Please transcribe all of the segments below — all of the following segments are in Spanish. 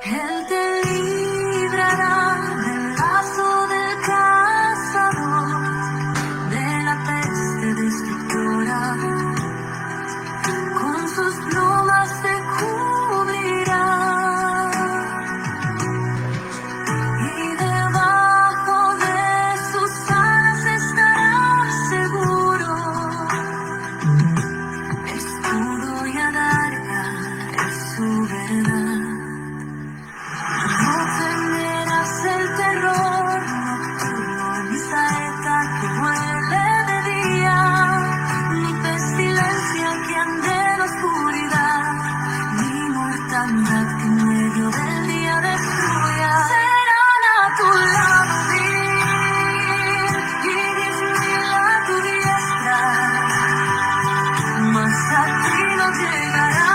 Él te librará del lazo del cazador, de la peste destructora. Con sus plumas te cubrirá y debajo de sus alas estarás seguro. Escudo y adarga es su verdad. No temerás el terror nocturno, ni saeta que vuele de día, ni pestilencia que ande en oscuridad, ni mortandad que en medio del día destruya. Serán a tu lado 1000 y 10,000 a tu diestra, mas a ti no llegará.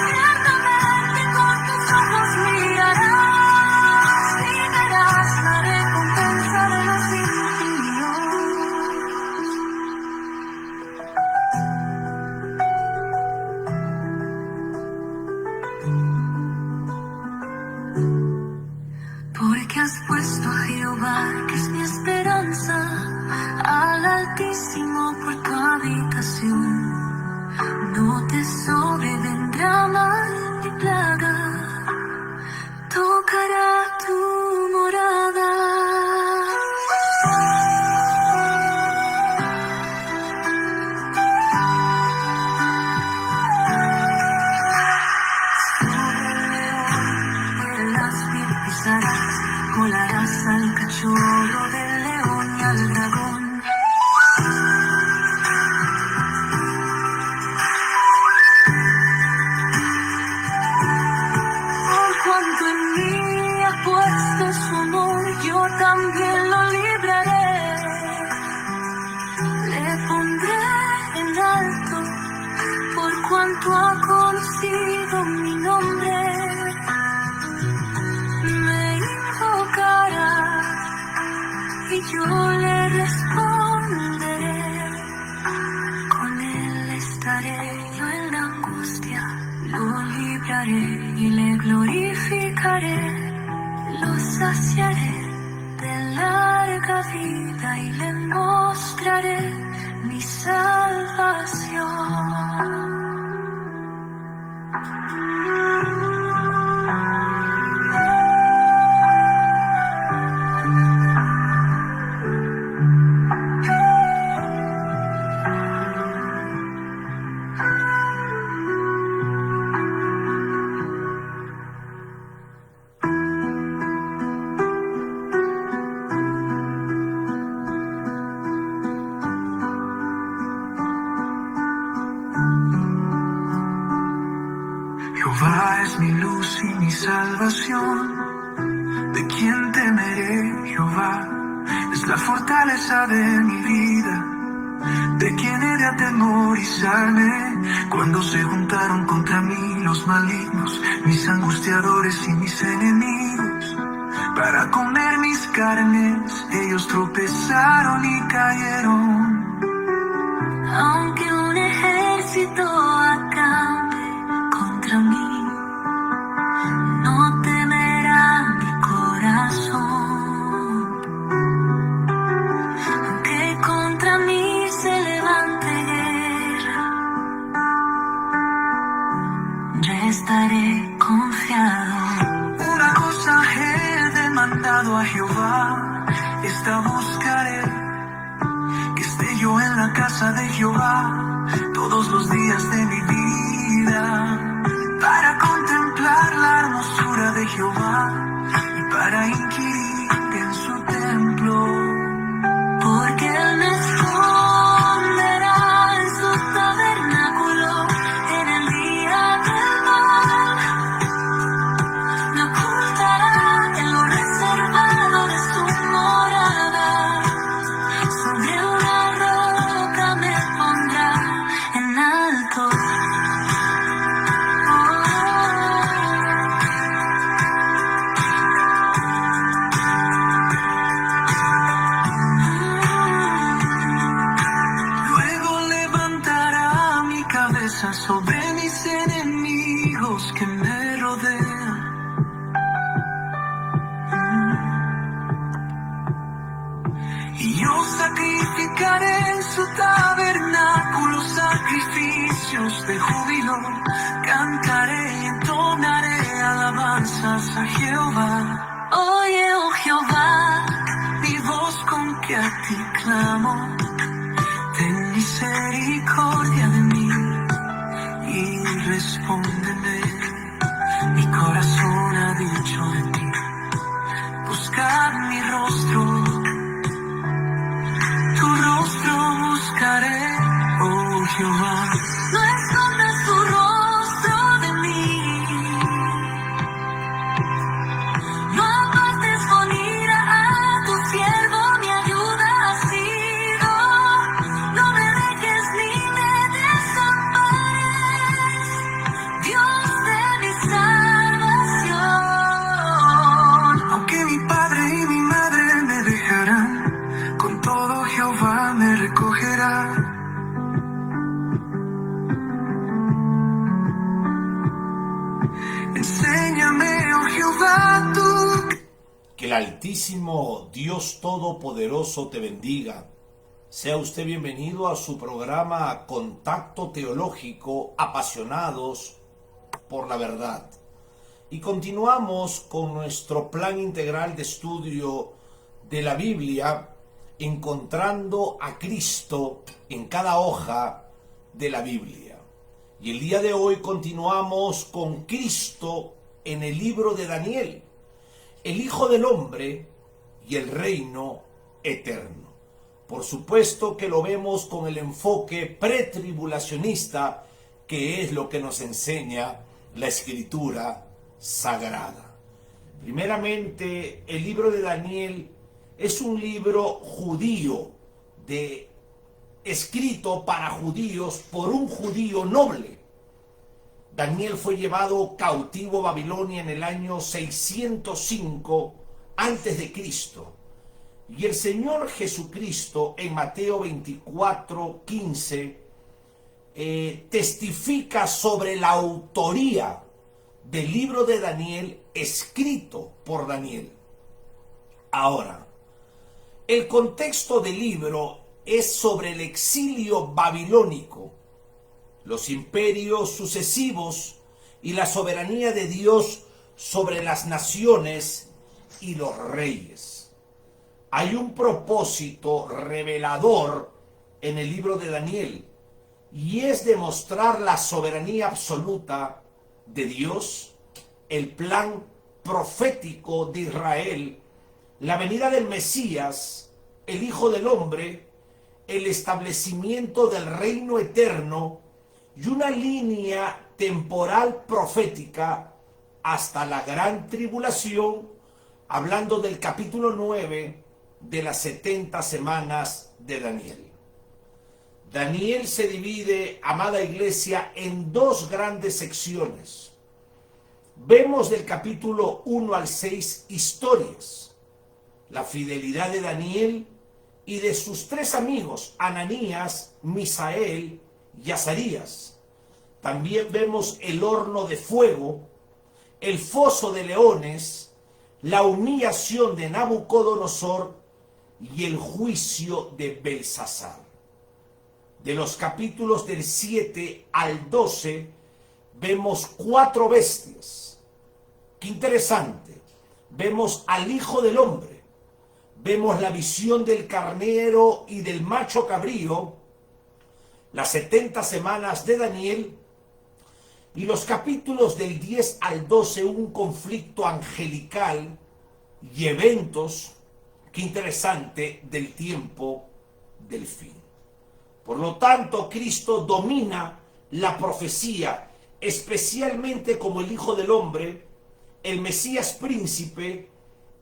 Ciertamente con tus ojos mirarás y verás la recompensa de los impíos. Porque has puesto a Jehová, que es mi esperanza, al Altísimo por tu habitación. No te sobrevendrá mal ni plaga, tocará tu morada. Sobre el áspid pisarás, volarás al cachorro del león y al dragón. Por cuanto en mí ha puesto su amor, yo también lo libraré. Le pondré en alto, por cuanto ha conocido mi nombre. Me invocará y yo le responderé. Con él estaré yo en la angustia, lo libraré y le glorificaré. Lo saciaré de larga vida y le mostraré mi salvación. Jehová es mi luz y mi salvación. ¿De quién temeré? Jehová es la fortaleza de mi vida. ¿De quién he de atemorizarme? Cuando se juntaron contra mí los malignos, mis angustiadores y mis enemigos, para comer mis carnes, ellos tropezaron y cayeron. Aunque un ejército acampe contra mí, no temerá mi corazón. Aunque contra mí se levante guerra, yo estaré confiado. Una cosa he demandado a Jehová, esta buscaré, que esté yo en la casa de Jehová todos los días de mi vida, para contemplar la hermosura de Jehová y para inquirir en su templo. Porque él me esconderá en su tabernáculo en el día del mal. Me ocultará en lo reservado de su morada. Sobre una roca me pondrá en alto. su tabernáculo sacrificios de júbilo. Cantaré y entonaré alabanzas a Jehová. Oye, oh Jehová, Mi voz con que a ti clamo. Ten misericordia de mí y respóndeme. Mi corazón ha dicho de ti. Buscad mi rostro, tu rostro buscaré, oh Jehová. no escondas tu rostro de mí. No apartes con ira a tu siervo, mi ayuda has sido. No me dejes ni me desampares, Dios de mi salvación. Aunque mi padre y mi madre me dejarán, con todo Jehová me recogerá. Enséñame, oh Jehová, tú. Que el Altísimo Dios Todopoderoso te bendiga. Sea usted bienvenido a su programa Contacto Teológico, apasionados por la verdad. Y continuamos con nuestro plan integral de estudio de la Biblia, encontrando a Cristo en cada hoja de la Biblia. Y el día de hoy continuamos con Cristo en el libro de Daniel, el Hijo del Hombre y el reino eterno. Por supuesto que lo vemos con el enfoque pretribulacionista, que es lo que nos enseña la Escritura Sagrada. Primeramente, el libro de Daniel es un libro judío, escrito para judíos por un judío noble. Daniel fue llevado cautivo a Babilonia en el año 605 a.C. Y el Señor Jesucristo en Mateo 24:15 testifica sobre la autoría del libro de Daniel escrito por Daniel. Ahora, el contexto del libro es sobre el exilio babilónico, los imperios sucesivos y la soberanía de Dios sobre las naciones y los reyes. Hay un propósito revelador en el libro de Daniel, y es demostrar la soberanía absoluta de Dios, el plan profético de Israel, la venida del Mesías, el Hijo del Hombre, el establecimiento del reino eterno y una línea temporal profética hasta la gran tribulación, hablando del capítulo 9 de las 70 semanas de Daniel. Daniel se divide, amada iglesia, en dos grandes secciones. Vemos del capítulo 1 al 6 historias, la fidelidad de Daniel y de sus tres amigos, Ananías, Misael y Azarías. También vemos el horno de fuego, el foso de leones, la humillación de Nabucodonosor y el juicio de Belsasar. De los capítulos del 7 al 12 vemos cuatro bestias. Qué interesante. Vemos al Hijo del Hombre, vemos la visión del carnero y del macho cabrío, las 70 semanas de Daniel, y los capítulos del 10 al 12 un conflicto angelical y eventos, qué interesante, del tiempo del fin. Por lo tanto, Cristo domina la profecía, especialmente como el Hijo del Hombre, el Mesías príncipe,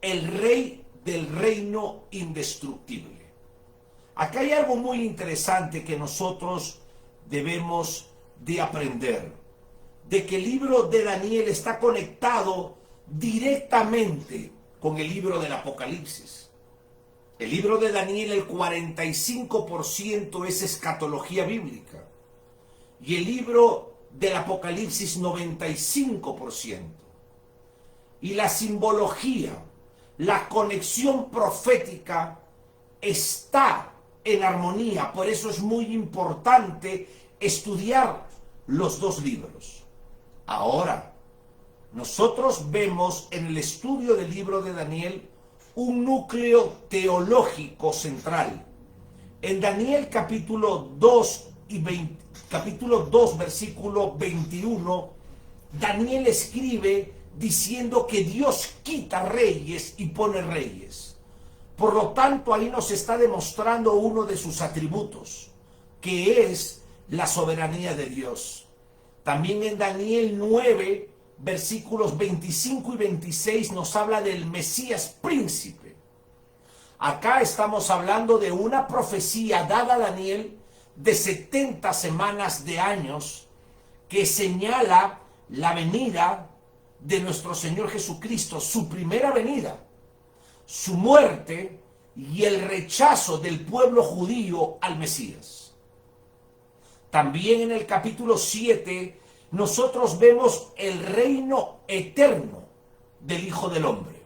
el Rey del reino indestructible. Acá hay algo muy interesante que nosotros debemos de aprender, de que el libro de Daniel está conectado directamente con el libro del Apocalipsis. El libro de Daniel, el 45% es escatología bíblica, y el libro del Apocalipsis 95%. Y la simbología, la conexión profética está en armonía. Por eso es muy importante estudiar los dos libros. Ahora, nosotros vemos en el estudio del libro de Daniel un núcleo teológico central. En Daniel capítulo 2, versículo 21, Daniel escribe diciendo que Dios quita reyes y pone reyes. Por lo tanto, ahí nos está demostrando uno de sus atributos, que es la soberanía de Dios. También en Daniel 9, versículos 25 y 26 nos habla del Mesías príncipe. Acá estamos hablando de una profecía dada a Daniel de 70 semanas de años que señala la venida de nuestro Señor Jesucristo, su primera venida, su muerte y el rechazo del pueblo judío al Mesías. También en el capítulo 7 nosotros vemos el reino eterno del Hijo del Hombre.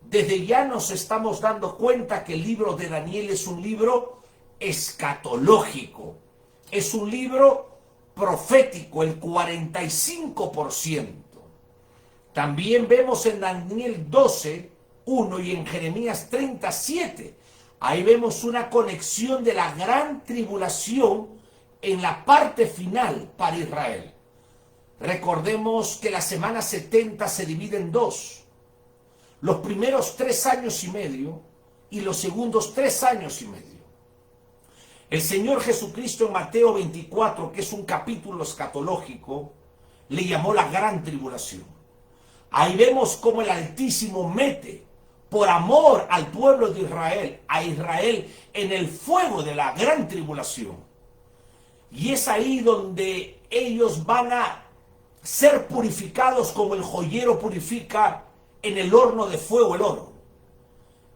Desde ya nos estamos dando cuenta que el libro de Daniel es un libro escatológico, es un libro profético, el 45%. También vemos en Daniel 12, 1 y en Jeremías 37, ahí vemos una conexión de la gran tribulación en la parte final para Israel. Recordemos que la semana 70 se divide en dos. Los primeros 3 años y medio y los segundos 3 años y medio. El Señor Jesucristo en Mateo 24, que es un capítulo escatológico, le llamó la gran tribulación. Ahí vemos cómo el Altísimo mete, por amor al pueblo de Israel, a Israel en el fuego de la gran tribulación. Y es ahí donde ellos van a ser purificados como el joyero purifica en el horno de fuego el oro.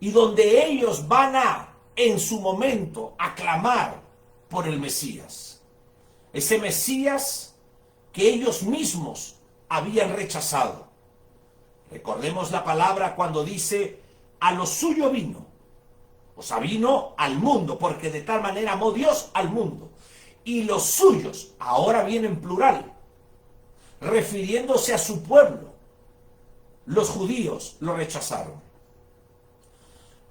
Y donde ellos van a, en su momento, a clamar por el Mesías. Ese Mesías que ellos mismos habían rechazado. Recordemos la palabra cuando dice, a lo suyo vino. O sea, vino al mundo, porque de tal manera amó Dios al mundo. Y los suyos, ahora viene en plural, refiriéndose a su pueblo. Los judíos lo rechazaron.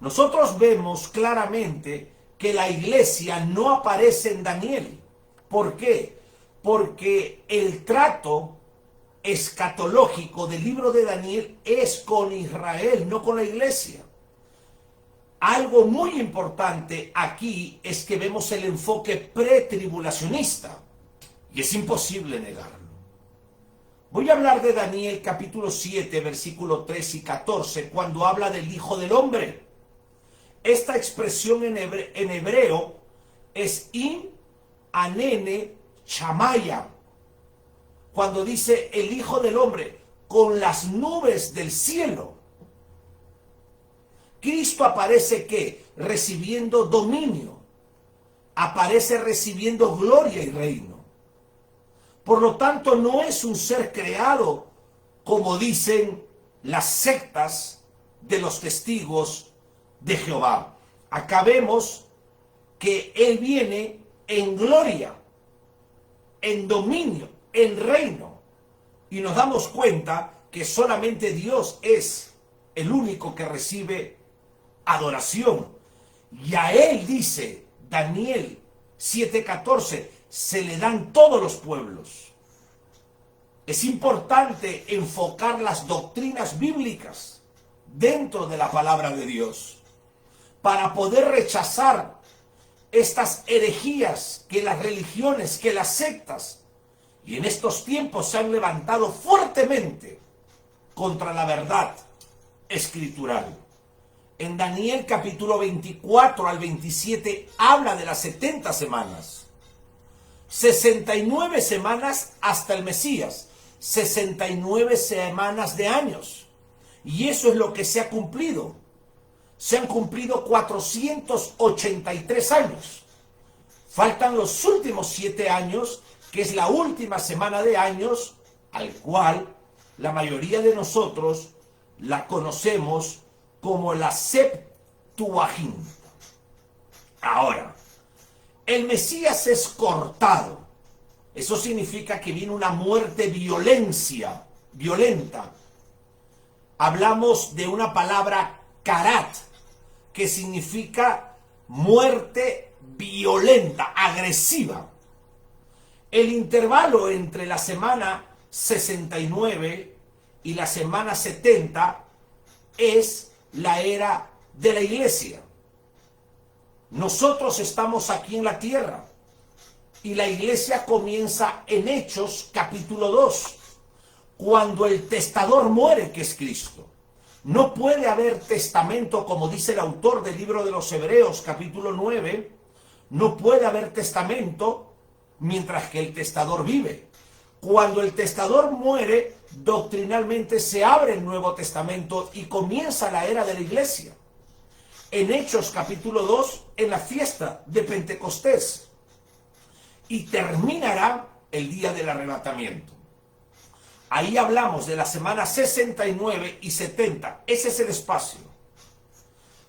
Nosotros vemos claramente que la iglesia no aparece en Daniel. ¿Por qué? Porque el trato escatológico del libro de Daniel es con Israel, no con la iglesia. Algo muy importante aquí es que vemos el enfoque pretribulacionista y es imposible negarlo. Voy a hablar de Daniel capítulo 7, versículo 3 y 14, cuando habla del Hijo del Hombre. Esta expresión en hebreo es in anene chamaya. Cuando dice el Hijo del Hombre con las nubes del cielo. Cristo aparece ¿qué? Recibiendo dominio. Aparece recibiendo gloria y reino. Por lo tanto, no es un ser creado, como dicen las sectas de los testigos de Jehová. Acá vemos que Él viene en gloria, en dominio, en reino. Y nos damos cuenta que solamente Dios es el único que recibe adoración. Y a Él dice Daniel 7:14, se le dan todos los pueblos. Es importante enfocar las doctrinas bíblicas dentro de la palabra de Dios para poder rechazar estas herejías que las religiones, que las sectas, y en estos tiempos se han levantado fuertemente contra la verdad escritural. En Daniel capítulo 24 al 27 habla de las 70 semanas. 69 semanas hasta el Mesías, 69 semanas de años. Y eso es lo que se ha cumplido. Se han cumplido 483 años. Faltan los últimos 7 años, que es la última semana de años, al cual la mayoría de nosotros la conocemos como la Septuaginta. Ahora, El Mesías es cortado. Eso significa que viene una muerte violenta. Hablamos de una palabra karat, que significa muerte violenta, agresiva. El intervalo entre la semana 69 y la semana 70 es la era de la iglesia. Nosotros estamos aquí en la tierra y la iglesia comienza en Hechos capítulo 2, cuando el testador muere, que es Cristo. No puede haber testamento, como dice el autor del libro de los Hebreos capítulo 9, no puede haber testamento mientras que el testador vive. Cuando el testador muere, doctrinalmente se abre el Nuevo Testamento y comienza la era de la iglesia. En Hechos capítulo 2, en la fiesta de Pentecostés, y terminará el día del arrebatamiento. Ahí hablamos de la semana 69 y 70. Ese es el espacio.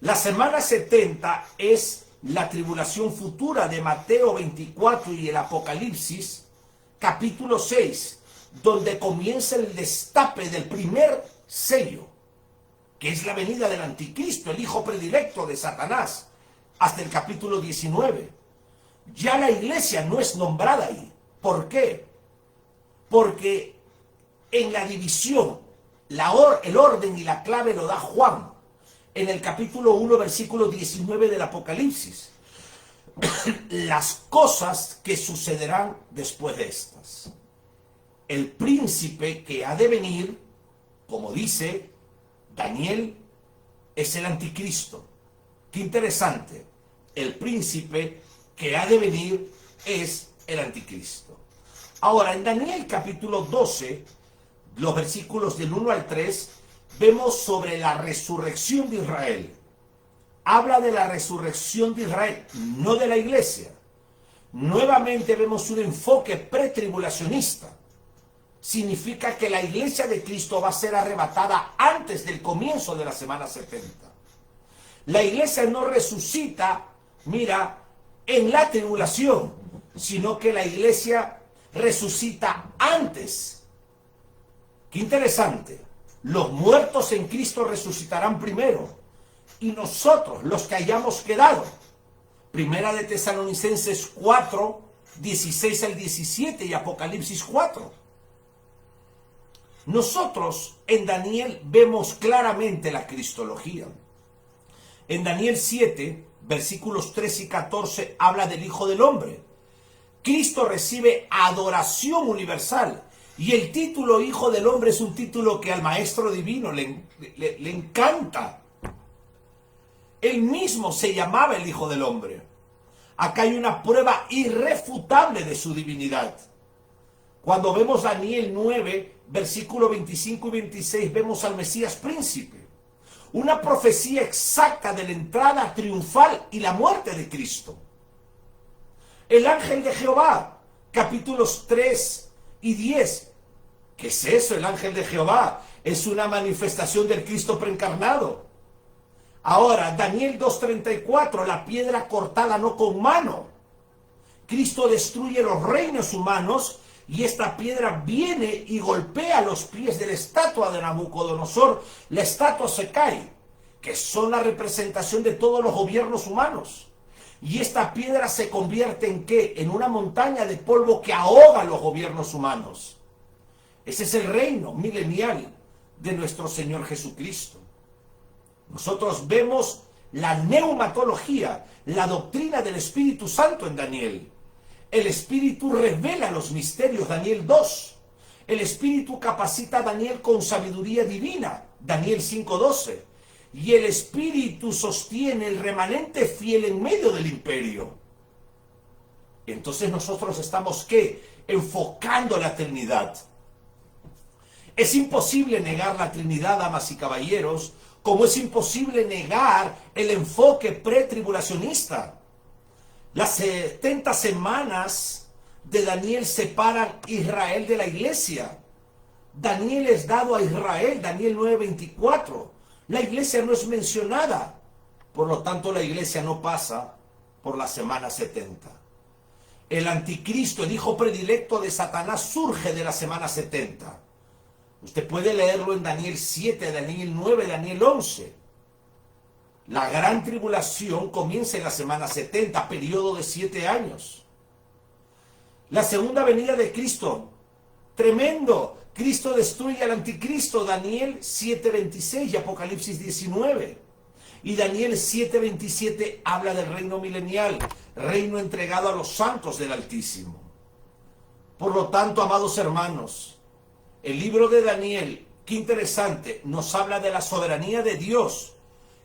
La semana 70 es la tribulación futura de Mateo 24 y el Apocalipsis capítulo 6, donde comienza el destape del primer sello, que es la venida del anticristo, el hijo predilecto de Satanás, hasta el capítulo 19. Ya la iglesia no es nombrada ahí. ¿Por qué? Porque en la división, el orden y la clave lo da Juan, en el capítulo 1, versículo 19 del Apocalipsis. Las cosas que sucederán después de estas. El príncipe que ha de venir, como dice Daniel, es el anticristo. Qué interesante. El príncipe que ha de venir es el anticristo. Ahora, en Daniel capítulo 12, los versículos del 1 al 3, vemos sobre la resurrección de Israel. Habla de la resurrección de Israel, no de la iglesia. Nuevamente vemos un enfoque pretribulacionista. Significa que la iglesia de Cristo va a ser arrebatada antes del comienzo de la semana 70. La iglesia no resucita, mira, en la tribulación, sino que la iglesia resucita antes. Qué interesante. Los muertos en Cristo resucitarán primero, y nosotros, los que hayamos quedado. Primera de Tesalonicenses 4, 16 al 17 y Apocalipsis 4. Nosotros en Daniel vemos claramente la cristología. En Daniel 7, versículos 3 y 14, habla del Hijo del Hombre. Cristo recibe adoración universal. Y el título Hijo del Hombre es un título que al Maestro Divino le encanta. Él mismo se llamaba el Hijo del Hombre. Acá hay una prueba irrefutable de su divinidad. Cuando vemos Daniel 9, versículo 25 y 26, vemos al Mesías príncipe. Una profecía exacta de la entrada triunfal y la muerte de Cristo. El ángel de Jehová, capítulos 3 y 10. ¿Qué es eso, el ángel de Jehová? Es una manifestación del Cristo preencarnado. Ahora, Daniel 2:34, la piedra cortada no con mano. Cristo destruye los reinos humanos y esta piedra viene y golpea los pies de la estatua de Nabucodonosor. La estatua se cae, que son la representación de todos los gobiernos humanos. Y esta piedra se convierte en ¿qué? En una montaña de polvo que ahoga a los gobiernos humanos. Ese es el reino milenial de nuestro Señor Jesucristo. Nosotros vemos la neumatología, la doctrina del Espíritu Santo en Daniel. El Espíritu revela los misterios, Daniel 2. El Espíritu capacita a Daniel con sabiduría divina, Daniel 5:12. Y el Espíritu sostiene el remanente fiel en medio del imperio. Entonces nosotros estamos, ¿qué? Enfocando la Trinidad. Es imposible negar la Trinidad, damas y caballeros, como es imposible negar el enfoque pretribulacionista. Las 70 semanas de Daniel separan Israel de la iglesia. Daniel es dado a Israel, Daniel 9:24. La iglesia no es mencionada. Por lo tanto, la iglesia no pasa por la semana 70. El anticristo, el hijo predilecto de Satanás, surge de la semana 70. Usted puede leerlo en Daniel 7, Daniel 9, Daniel 11. La gran tribulación comienza en la semana 70, periodo de 7 años. La segunda venida de Cristo, tremendo. Cristo destruye al anticristo, Daniel 7:26 y Apocalipsis 19. Y Daniel 7:27 habla del reino milenial, reino entregado a los santos del Altísimo. Por lo tanto, amados hermanos, el libro de Daniel, qué interesante, nos habla de la soberanía de Dios,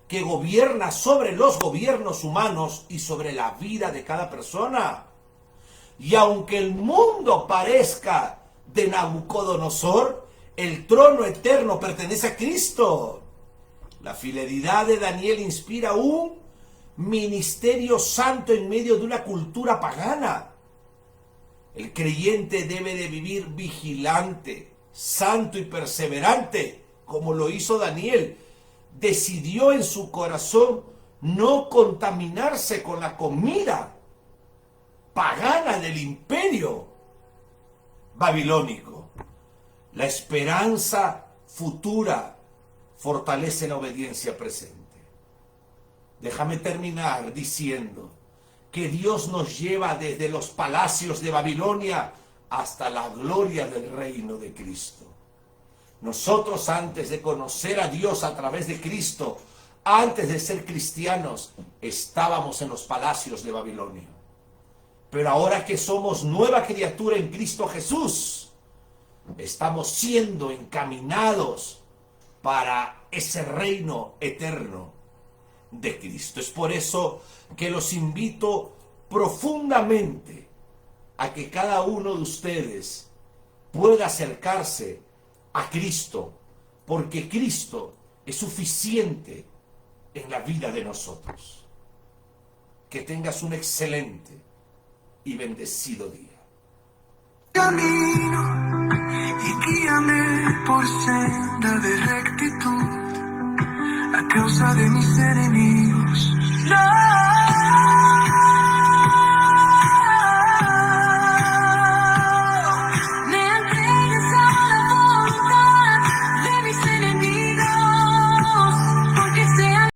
que gobierna sobre los gobiernos humanos y sobre la vida de cada persona. Y aunque el mundo parezca de Nabucodonosor, el trono eterno pertenece a Cristo. La fidelidad de Daniel inspira un ministerio santo en medio de una cultura pagana. El creyente debe de vivir vigilante, santo y perseverante, como lo hizo Daniel. Decidió en su corazón no contaminarse con la comida pagana del imperio babilónico. La esperanza futura fortalece la obediencia presente. Déjame terminar diciendo que Dios nos lleva desde los palacios de Babilonia hasta la gloria del reino de Cristo. Nosotros, antes de conocer a Dios a través de Cristo, antes de ser cristianos, estábamos en los palacios de Babilonia. Pero ahora que somos nueva criatura en Cristo Jesús, estamos siendo encaminados para ese reino eterno de Cristo. Es por eso que los invito profundamente a que cada uno de ustedes pueda acercarse a Cristo, porque Cristo es suficiente en la vida de nosotros. Que tengas un excelente y bendecido día. Camino y guíame por senda de rectitud a causa de mis enemigos. No.